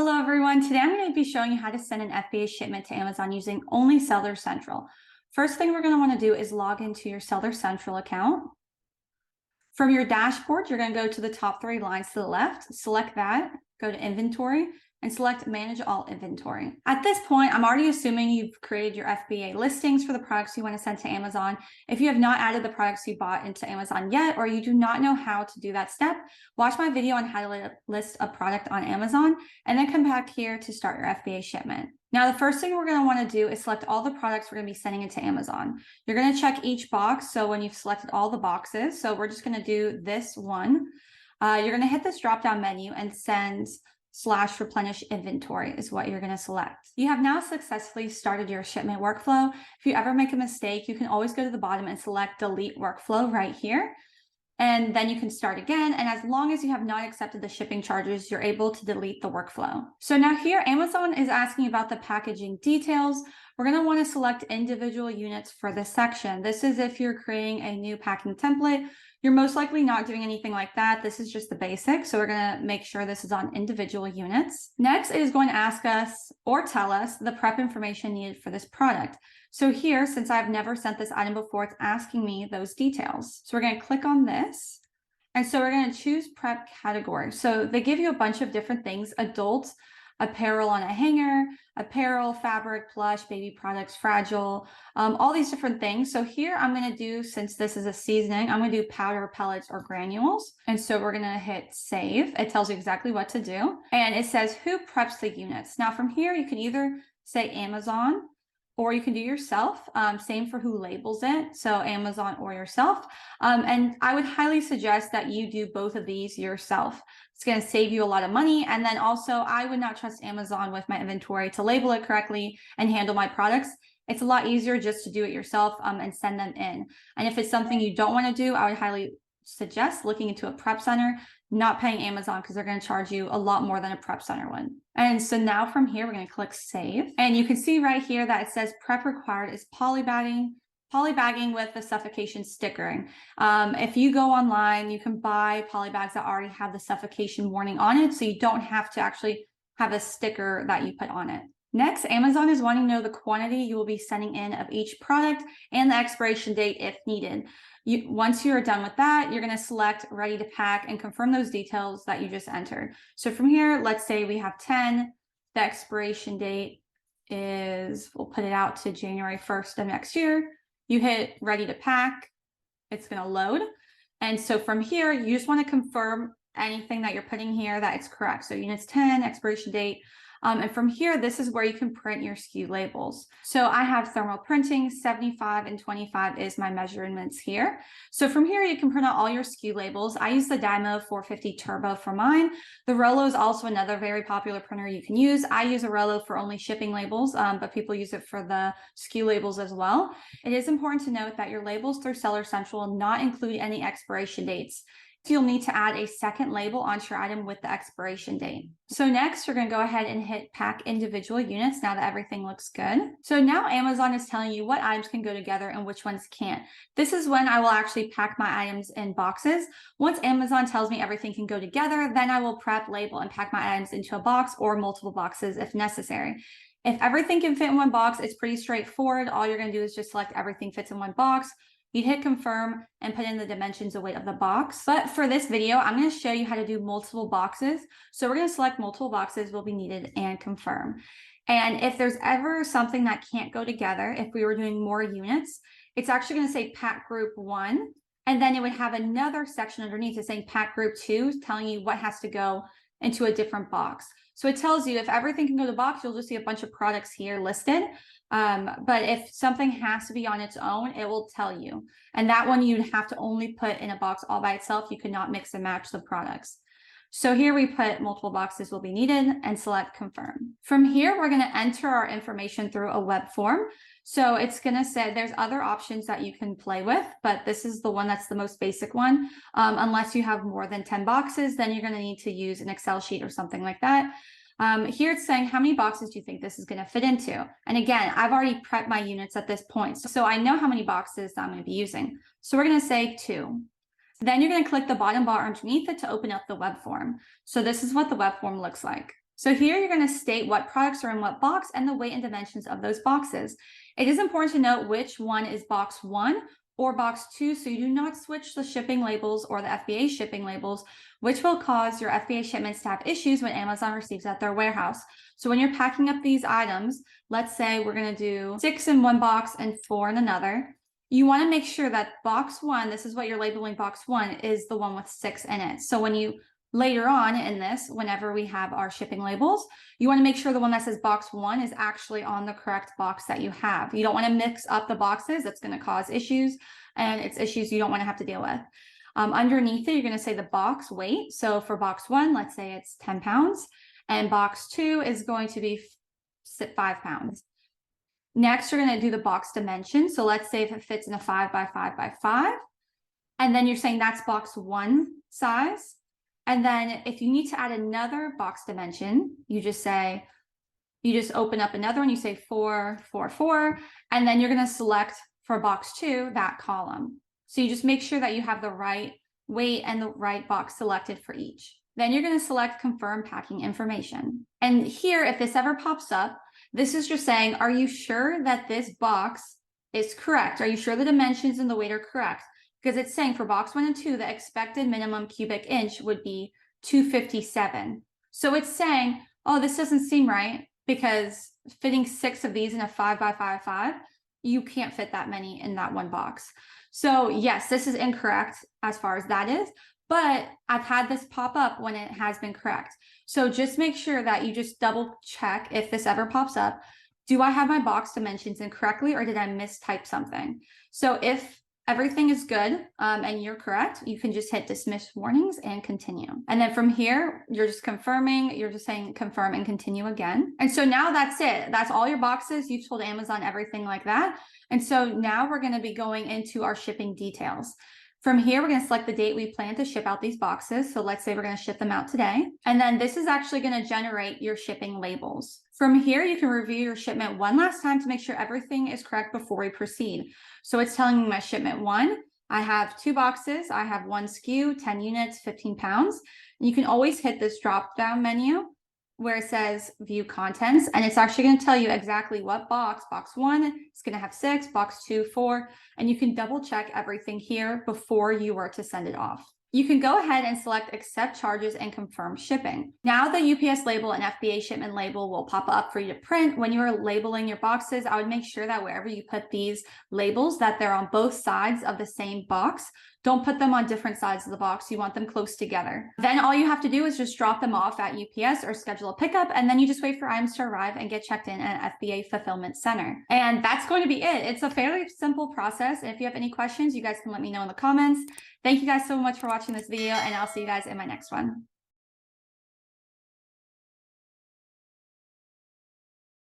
Hello everyone, today I'm going to be showing you how to send an FBA shipment to Amazon using only Seller Central. First thing we're going to want to do is log into your Seller Central account. From your dashboard, you're going to go to the top 3 lines to the left, select that, go to Inventory, and select Manage All Inventory. At this point, I'm already assuming you've created your FBA listings for the products you want to send to Amazon. If you have not added the products you bought into Amazon yet, or you do not know how to do that step, watch my video on how to list a product on Amazon, and then come back here to start your FBA shipment. Now, the first thing we're going to want to do is select all the products we're going to be sending into Amazon. You're going to check each box. So when you've selected all the boxes, so we're just going to do this one. You're going to hit this drop-down menu and send /replenish inventory is what you're going to select. You have now successfully started your shipment workflow. If you ever make a mistake, you can always go to the bottom and select delete workflow right here. And then you can start again. And as long as you have not accepted the shipping charges, you're able to delete the workflow. So now here, Amazon is asking about the packaging details. We're going to want to select individual units for this section. This is if you're creating a new packing template. You're most likely not doing anything like that. This is just the basics. So we're going to make sure this is on individual units. Next, it is going to ask us or tell us the prep information needed for this product. So here, since I've never sent this item before, it's asking me those details. So we're going to click on this. And so we're going to choose prep category. So they give you a bunch of different things: adult, apparel on a hanger, apparel, fabric, plush, baby products, fragile, all these different things. So here I'm going to do, since this is a seasoning, I'm going to do powder, pellets, or granules. And so we're going to hit save. It tells you exactly what to do. And it says who preps the units. Now from here, you can either say Amazon, or you can do yourself. Same for who labels it. So Amazon or yourself. And I would highly suggest that you do both of these yourself. It's going to save you a lot of money. And then also, I would not trust Amazon with my inventory to label it correctly and handle my products. It's a lot easier just to do it yourself and send them in. And if it's something you don't want to do, I would highly suggest looking into a prep center, not paying Amazon, because they're going to charge you a lot more than a prep center would. And so now from here, we're going to click save. And you can see right here that it says prep required is polybagging with the suffocation stickering. If you go online, you can buy polybags that already have the suffocation warning on it, so you don't have to actually have a sticker that you put on it. Next, Amazon is wanting to know the quantity you will be sending in of each product and the expiration date if needed. Once you're done with that, you're going to select ready to pack and confirm those details that you just entered. So from here, let's say we have 10. The expiration date is, we'll put it out to January 1st of next year. You hit ready to pack. It's going to load. And so from here, you just want to confirm anything that you're putting here that it's correct. So units 10, expiration date. And from here, this is where you can print your SKU labels. So I have thermal printing, 75 and 25 is my measurements here. So from here, you can print out all your SKU labels. I use the Dymo 450 Turbo for mine. The Rollo is also another very popular printer you can use. I use a Rollo for only shipping labels, but people use it for the SKU labels as well. It is important to note that your labels through Seller Central will not include any expiration dates. You'll need to add a second label onto your item with the expiration date. So next, you're going to go ahead and hit pack individual units now that everything looks good. So now Amazon is telling you what items can go together and which ones can't. This is when I will actually pack my items in boxes. Once Amazon tells me everything can go together, then I will prep, label, and pack my items into a box or multiple boxes if necessary. If everything can fit in one box, it's pretty straightforward. All you're going to do is just select everything fits in one box. You'd hit confirm and put in the dimensions of weight of the box. But for this video, I'm going to show you how to do multiple boxes. So we're going to select multiple boxes will be needed and confirm. And if there's ever something that can't go together, if we were doing more units, it's actually going to say pack group 1. And then it would have another section underneath it saying pack group 2, telling you what has to go into a different box. So it tells you if everything can go to the box, you'll just see a bunch of products here listed. But if something has to be on its own, it will tell you. And that one you'd have to only put in a box all by itself. You could not mix and match the products. So here we put multiple boxes will be needed and select confirm. From here, we're going to enter our information through a web form. So it's going to say there's other options that you can play with, but this is the one that's the most basic one. Unless you have more than 10 boxes, then you're going to need to use an Excel sheet or something like that. Here it's saying, how many boxes do you think this is going to fit into? And again, I've already prepped my units at this point, so I know how many boxes I'm going to be using. So we're going to say 2. Then you're going to click the bottom bar underneath it to open up the web form. So this is what the web form looks like. So here you're going to state what products are in what box and the weight and dimensions of those boxes. It is important to note which one is box 1 or box 2, so you do not switch the shipping labels or the FBA shipping labels, which will cause your FBA shipments to have issues when Amazon receives at their warehouse. So when you're packing up these items, let's say we're going to do 6 in one box and 4 in another. You want to make sure that box 1, this is what you're labeling box 1, is the one with 6 in it. So when you later on in this, whenever we have our shipping labels, you want to make sure the one that says box 1 is actually on the correct box that you have. You don't want to mix up the boxes. That's going to cause issues, and it's issues you don't want to have to deal with. Underneath it, you're going to say the box weight. So for box 1, let's say it's 10 pounds, and box 2 is going to be 5 pounds. Next, you're going to do the box dimension. So let's say if it fits in a 5 by 5 by 5, and then you're saying that's box 1 size. And then if you need to add another box dimension, you just open up another one, you say 4, 4, 4, and then you're going to select for box 2 that column. So you just make sure that you have the right weight and the right box selected for each. Then you're going to select confirm packing information. And here, if this ever pops up, this is just saying, are you sure that this box is correct? Are you sure the dimensions and the weight are correct? Because it's saying for box 1 and 2, the expected minimum cubic inch would be 257. So it's saying, oh, this doesn't seem right, because fitting 6 of these in a 5 by 5 5, you can't fit that many in that one box. So yes, this is incorrect as far as that is, but I've had this pop up when it has been correct. So just make sure that you just double check if this ever pops up. Do I have my box dimensions in correctly, or did I mistype something? So if everything is good and you're correct, you can just hit dismiss warnings and continue. And then from here, you're just confirming, you're just saying confirm and continue again. And so now that's it. That's all your boxes. You've told Amazon everything like that. And so now we're going to be going into our shipping details. From here, we're going to select the date we plan to ship out these boxes. So let's say we're going to ship them out today. And then this is actually going to generate your shipping labels. From here, you can review your shipment one last time to make sure everything is correct before we proceed. So it's telling me my shipment 1, I have 2 boxes, I have 1 SKU, 10 units, 15 pounds. And you can always hit this drop down menu where it says view contents, and it's actually going to tell you exactly what box 1 is going to have 6, box 2, 4, and you can double check everything here before you were to send it off. You can go ahead and select accept charges and confirm shipping. Now the UPS label and FBA shipment label will pop up for you to print. When you are labeling your boxes, I would make sure that wherever you put these labels, that they're on both sides of the same box. Don't put them on different sides of the box. You want them close together. Then all you have to do is just drop them off at UPS or schedule a pickup, and then you just wait for items to arrive and get checked in at an FBA fulfillment center. And that's going to be it. It's a fairly simple process. And if you have any questions, you guys can let me know in the comments. Thank you guys so much for watching this video, and I'll see you guys in my next one.